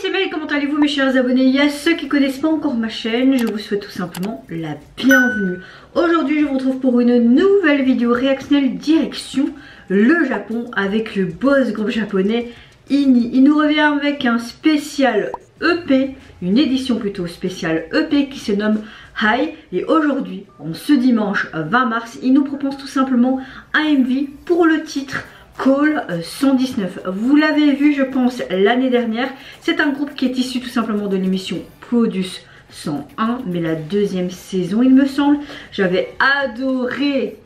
c'est Mel, comment allez-vous mes chers abonnés? Il y a ceux qui connaissent pas encore ma chaîne, je vous souhaite tout simplement la bienvenue. Aujourd'hui je vous retrouve pour une nouvelle vidéo réactionnelle direction le Japon avec le boss groupe japonais INI. Il nous revient avec un spécial EP, une édition plutôt spéciale EP qui se nomme High. Et aujourd'hui, en ce dimanche 20 mars, il nous propose tout simplement un MV pour le titre Call 119. Vous l'avez vu je pense l'année dernière. C'est un groupe qui est issu tout simplement de l'émission Produce 101, mais la deuxième saison il me semble. J'avais adoré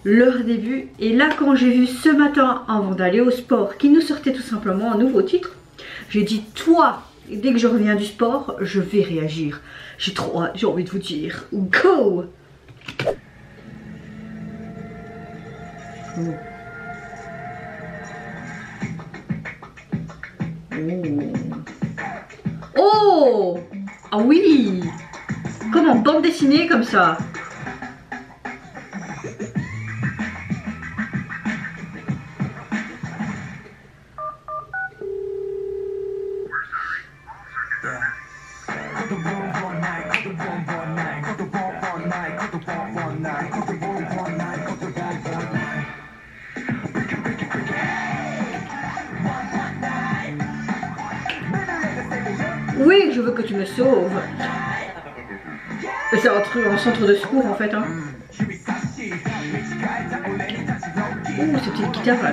leur début. Et là quand j'ai vu ce matin avant d'aller au sport qu'il nous sortait tout simplement un nouveau titre, j'ai dit toi, dès que je reviens du sport, je vais réagir. J'ai trop hâte, j'ai envie de vous dire go. Oh, ah oui, comme en bande dessinée comme ça. Oui, je veux que tu me sauves. C'est un truc en centre de secours en fait. Hein. Ouh, cette petite guitare là.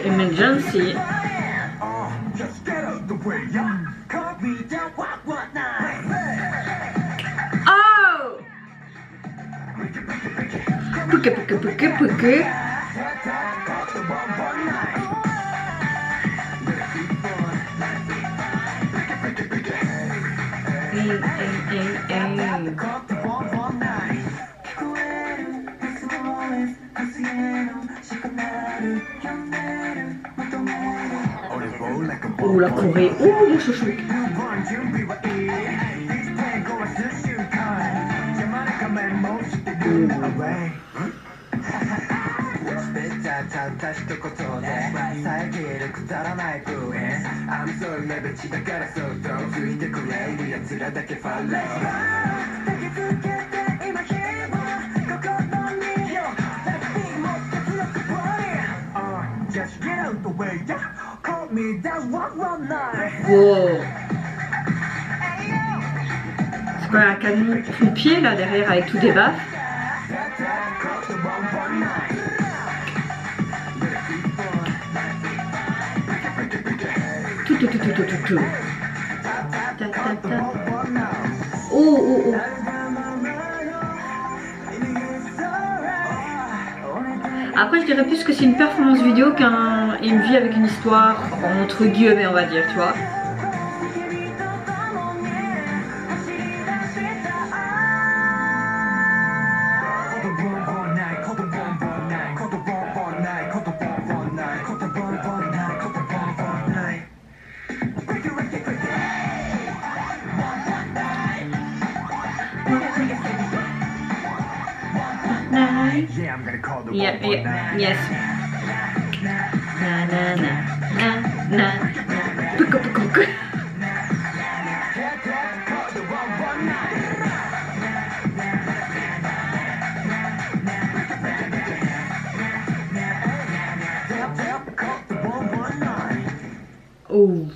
Emergency. Oh! Puke puke puke puke. Oh la Corée, oh mon chouchou. Wow. C'est quoi un canon pompier là derrière avec tout des baffes? Tout. Ta, ta, ta. Oh. Après je dirais plus que c'est une performance vidéo qu'un MV avec une histoire entre guillemets on va dire, tu vois. Yeah, yes. Na. Puka. Oh.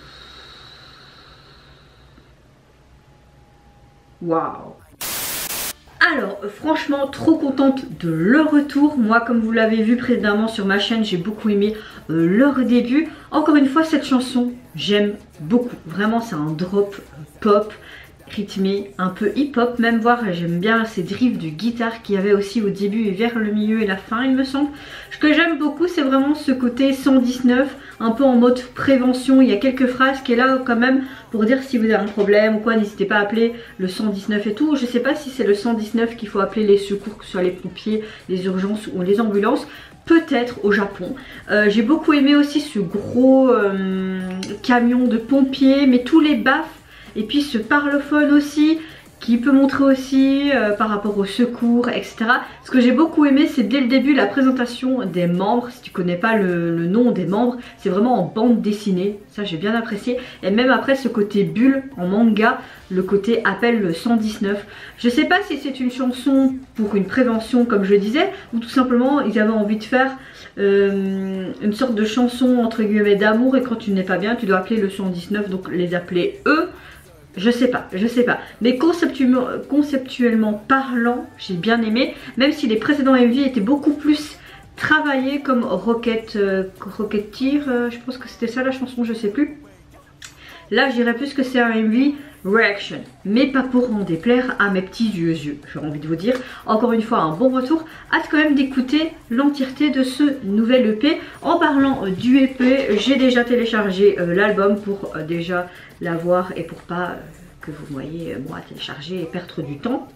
Wow. Alors franchement trop contente de leur retour. Moi comme vous l'avez vu précédemment sur ma chaîne, j'ai beaucoup aimé leur début. Encore une fois cette chanson j'aime beaucoup. Vraiment c'est un drop pop rythmé, un peu hip-hop même, voire j'aime bien ces drifts de guitare qu'il y avait aussi au début et vers le milieu et la fin il me semble. Ce que j'aime beaucoup c'est vraiment ce côté 119, un peu en mode prévention. Il y a quelques phrases qui est là quand même pour dire si vous avez un problème ou quoi, n'hésitez pas à appeler le 119 et tout. Je sais pas si c'est le 119 qu'il faut appeler les secours, que ce soit les pompiers, les urgences ou les ambulances. Peut-être au Japon. J'ai beaucoup aimé aussi ce gros camion de pompiers, mais tous les baffes et puis ce parlophone aussi qui peut montrer aussi par rapport au secours, etc. Ce que j'ai beaucoup aimé, c'est dès le début la présentation des membres. Si tu connais pas le nom des membres, c'est vraiment en bande dessinée. Ça, j'ai bien apprécié. Et même après, ce côté bulle en manga, le côté appel le 119. Je sais pas si c'est une chanson pour une prévention, comme je disais, ou tout simplement ils avaient envie de faire une sorte de chanson entre guillemets d'amour. Et quand tu n'es pas bien, tu dois appeler le 119, donc les appeler eux. Je sais pas. Mais conceptuellement parlant, j'ai bien aimé. Même si les précédents MV étaient beaucoup plus travaillés comme Rocketeer, je pense que c'était ça la chanson, je sais plus. Là, je dirais plus que c'est un MV Reaction. Mais pas pour en déplaire à mes petits vieux yeux, j'ai envie de vous dire. Encore une fois, un bon retour. Hâte quand même d'écouter l'entièreté de ce nouvel EP. En parlant du EP, j'ai déjà téléchargé l'album pour déjà l'avoir et pour pas que vous voyez moi télécharger et perdre du temps.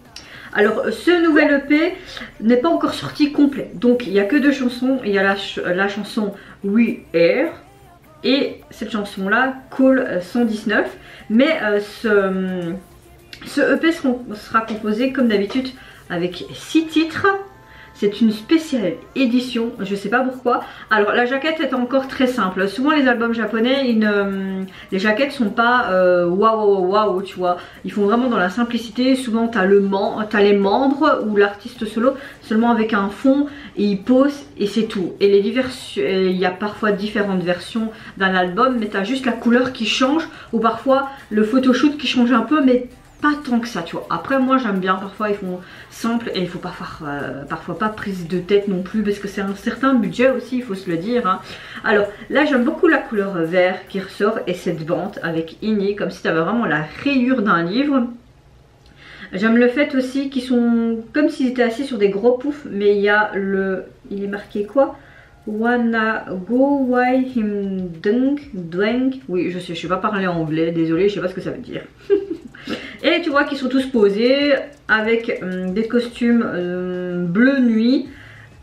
Alors ce nouvel EP n'est pas encore sorti complet, donc il n'y a que 2 chansons. Il y a la chanson We Air et cette chanson là, Call 119. Mais ce EP sera composé comme d'habitude avec 6 titres. C'est une spéciale édition, je sais pas pourquoi. Alors la jaquette est encore très simple. Souvent les albums japonais, les jaquettes sont pas waouh, tu vois. Ils font vraiment dans la simplicité. Souvent t'as les membres ou l'artiste solo seulement avec un fond et ils posent et c'est tout. Et il y a parfois différentes versions d'un album, mais t'as juste la couleur qui change ou parfois le photoshoot qui change un peu, mais pas tant que ça, tu vois. Après moi j'aime bien, parfois ils font simple et il faut pas faire parfois pas prise de tête non plus parce que c'est un certain budget aussi, il faut se le dire hein. Alors là j'aime beaucoup la couleur vert qui ressort et cette vente avec Igni, comme si tu avais vraiment la rayure d'un livre. J'aime le fait aussi qu'ils sont comme s'ils étaient assis sur des gros poufs, mais il est marqué quoi? Wanna go why him dunk. Oui, je sais pas parler anglais, désolé, je sais pas ce que ça veut dire. Et tu vois qu'ils sont tous posés avec des costumes bleu nuit.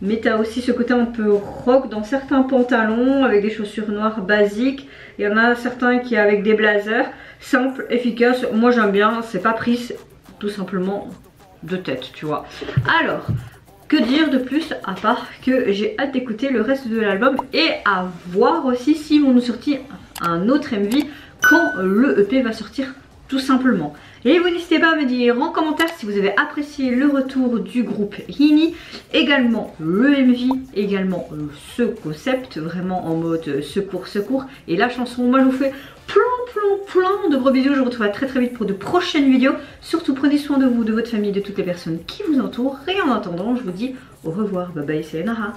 Mais tu as aussi ce côté un peu rock dans certains pantalons avec des chaussures noires basiques. Il y en a certains qui avec des blazers. Simple, efficace. Moi j'aime bien, c'est pas prise tout simplement de tête, tu vois. Alors, que dire de plus à part que j'ai hâte d'écouter le reste de l'album et à voir aussi s'ils vont nous sortir un autre MV quand le EP va sortir tout simplement. Et vous n'hésitez pas à me dire en commentaire si vous avez apprécié le retour du groupe Igni, également le MV, également ce concept vraiment en mode secours et la chanson. Moi je vous fais plein de gros bisous, je vous retrouve très vite pour de prochaines vidéos. Surtout prenez soin de vous, de votre famille, de toutes les personnes qui vous entourent. Et en attendant je vous dis au revoir, bye bye, c'est Nara.